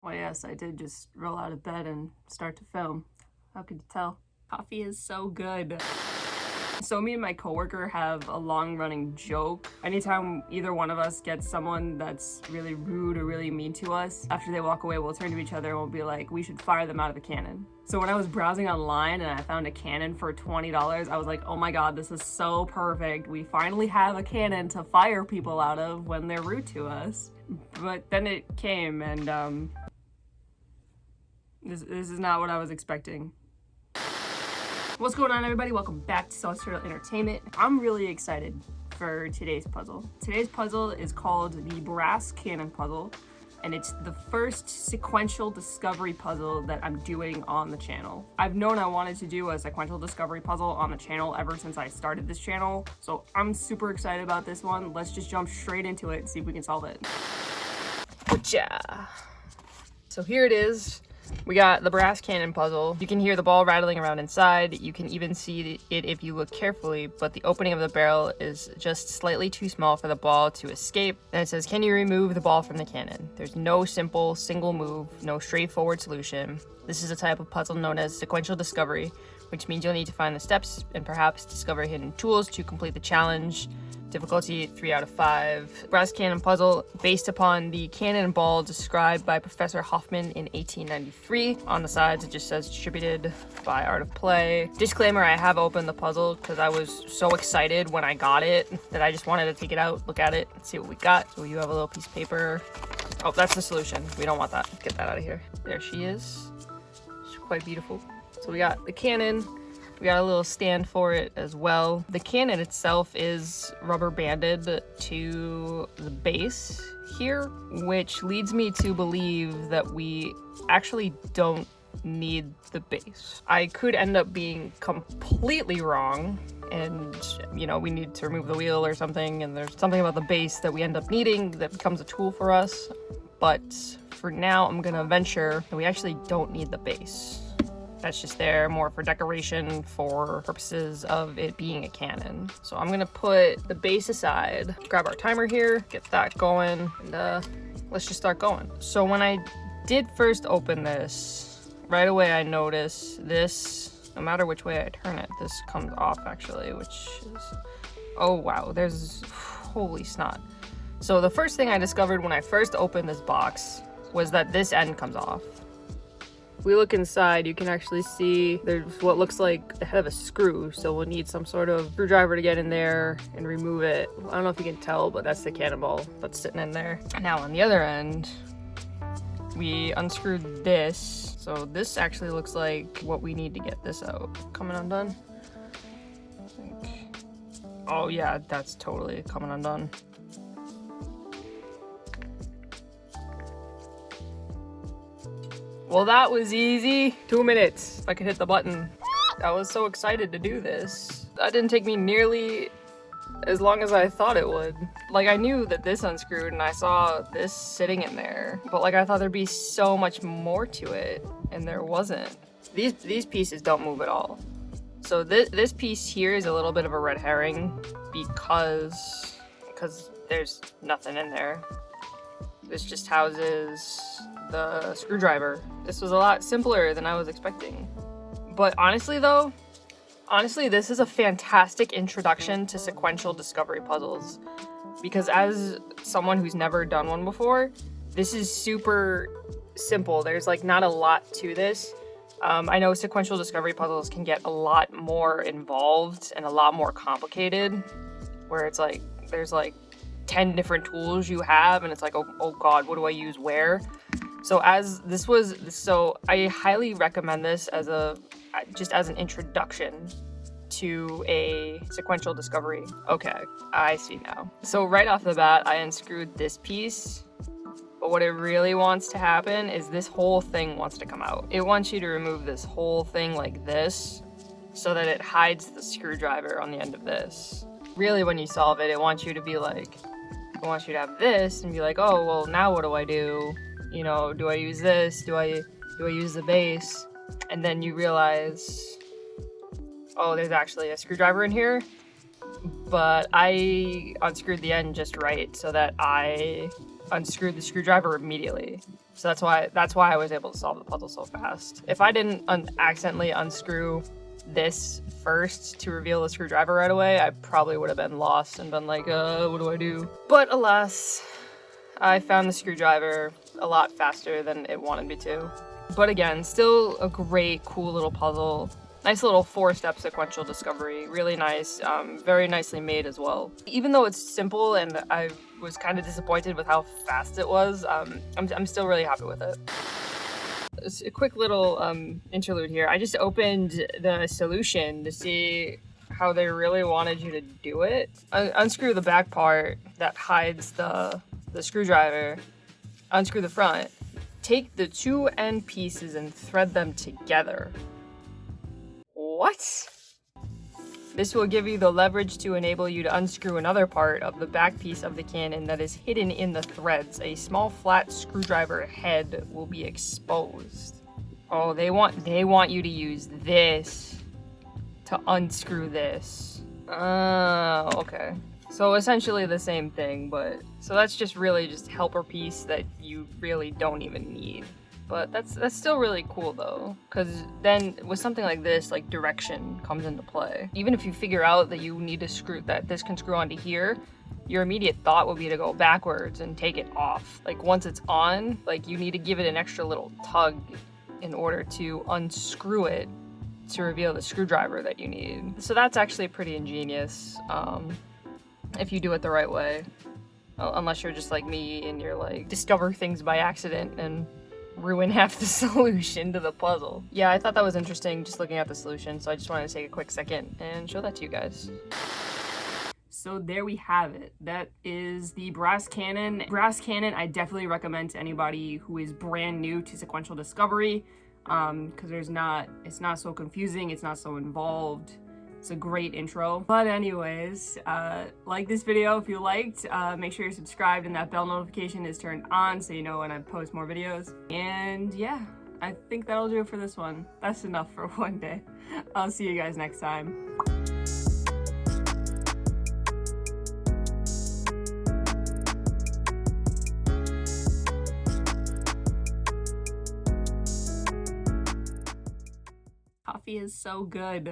Well, yes, I did just roll out of bed and start to film. How could you tell? Coffee is so good. So me and my coworker have a long-running joke. Anytime either one of us gets someone that's really rude or really mean to us, after they walk away, we'll turn to each other and we'll be like, we should fire them out of a cannon. So when I was browsing online and I found a cannon for $20, I was like, oh my god, this is so perfect. We finally have a cannon to fire people out of when they're rude to us. But then it came and this is not what I was expecting. What's going on, everybody? Welcome back to SaltyTurtle Entertainment. I'm really excited for today's puzzle. Today's puzzle is called the Brass Cannon Puzzle, and it's the first sequential discovery puzzle that I'm doing on the channel. I've known I wanted to do a sequential discovery puzzle on the channel ever since I started this channel, so I'm super excited about this one. Let's just jump straight into it and see if we can solve it. Whatcha? So here it is. We got the brass cannon puzzle. You can hear the ball rattling around inside. You can even see it if you look carefully, but the opening of the barrel is just slightly too small for the ball to escape. Then it says, can you remove the ball from the cannon? There's no simple, single move, no straightforward solution. This is a type of puzzle known as sequential discovery, which means you'll need to find the steps and perhaps discover hidden tools to complete the challenge. Difficulty 3 out of 5. Brass cannon puzzle based upon the cannonball described by Professor Hoffman in 1893. On the sides it just says distributed by Art of Play. Disclaimer, I have opened the puzzle because I was so excited when I got it that I just wanted to take it out, look at it, and see what we got. So you have a little piece of paper. Oh, that's the solution. We don't want that. Get that out of here. There she is. She's quite beautiful. So we got the cannon. We got a little stand for it as well. The cannon itself is rubber banded to the base here, which leads me to believe that we actually don't need the base. I could end up being completely wrong and, you know, we need to remove the wheel or something, and there's something about the base that we end up needing that becomes a tool for us. But for now, I'm gonna venture that we actually don't need the base. That's just there more for decoration for purposes of it being a cannon. So I'm gonna put the base aside, grab our timer here, get that going, and let's just start going. So when I did first open this, right away I noticed this, no matter which way I turn it, this comes off actually, which is, oh wow, there's, holy snot. So the first thing I discovered when I first opened this box was that this end comes off. If we look inside, you can actually see there's what looks like the head of a screw, so we'll need some sort of screwdriver to get in there and remove it. I don't know if you can tell, but that's the cannonball that's sitting in there. Now on the other end, we unscrewed this, so this actually looks like what we need to get this out. Coming undone? I think. Oh yeah, that's totally coming undone. Well, that was easy. 2 minutes, if I could hit the button. I was so excited to do this. That didn't take me nearly as long as I thought it would. Like, I knew that this unscrewed and I saw this sitting in there, but like I thought there'd be so much more to it, and there wasn't. These pieces don't move at all. So this piece here is a little bit of a red herring because there's nothing in there. This just houses the screwdriver. This was a lot simpler than I was expecting. But honestly, this is a fantastic introduction to sequential discovery puzzles, because as someone who's never done one before, this is super simple. There's like not a lot to this. I know sequential discovery puzzles can get a lot more involved and a lot more complicated, where it's like there's like 10 different tools you have and it's like, oh god, what do I use where? So I highly recommend this as an introduction to a sequential discovery. Okay, I see now. So right off the bat, I unscrewed this piece, but what it really wants to happen is this whole thing wants to come out. It wants you to remove this whole thing like this so that it hides the screwdriver on the end of this. Really, when you solve it, it wants you to be like, it wants you to have this and be like, oh, well, now what do I do? You know, do I use this? Do I use the base? And then you realize, oh, there's actually a screwdriver in here, but I unscrewed the end just right so that I unscrewed the screwdriver immediately. So that's why I was able to solve the puzzle so fast. If I didn't accidentally unscrew this first to reveal the screwdriver right away, I probably would have been lost and been like, what do I do? But alas, I found the screwdriver a lot faster than it wanted me to. But again, still a great, cool little puzzle. Nice little 4-step sequential discovery. Really nice, very nicely made as well. Even though it's simple and I was kind of disappointed with how fast it was, I'm still really happy with it. It's a quick little interlude here. I just opened the solution to see how they really wanted you to do it. Unscrew the back part that hides the screwdriver. Unscrew the front. Take the 2 end pieces and thread them together. What? This will give you the leverage to enable you to unscrew another part of the back piece of the cannon that is hidden in the threads. A small flat screwdriver head will be exposed. Oh, they want you to use this to unscrew this. Okay. So essentially the same thing, but so that's just really just helper piece that you really don't even need. But that's still really cool though, because then with something like this, like direction comes into play. Even if you figure out that you need to screw that this can screw onto here, your immediate thought would be to go backwards and take it off. Like once it's on, like you need to give it an extra little tug in order to unscrew it to reveal the screwdriver that you need. So that's actually pretty ingenious if you do it the right way. Unless you're just like me and you're like discover things by accident and ruin half the solution to the puzzle. Yeah, I thought that was interesting just looking at the solution, so I just wanted to take a quick second and show that to you guys. So there we have it. That is the brass cannon. Brass cannon I definitely recommend to anybody who is brand new to sequential discovery, because it's not so confusing, it's not so involved. It's a great intro. But anyways, like this video if you liked. Make sure you're subscribed and that bell notification is turned on so you know when I post more videos. And yeah, I think that'll do it for this one. That's enough for one day. I'll see you guys next time. Coffee is so good.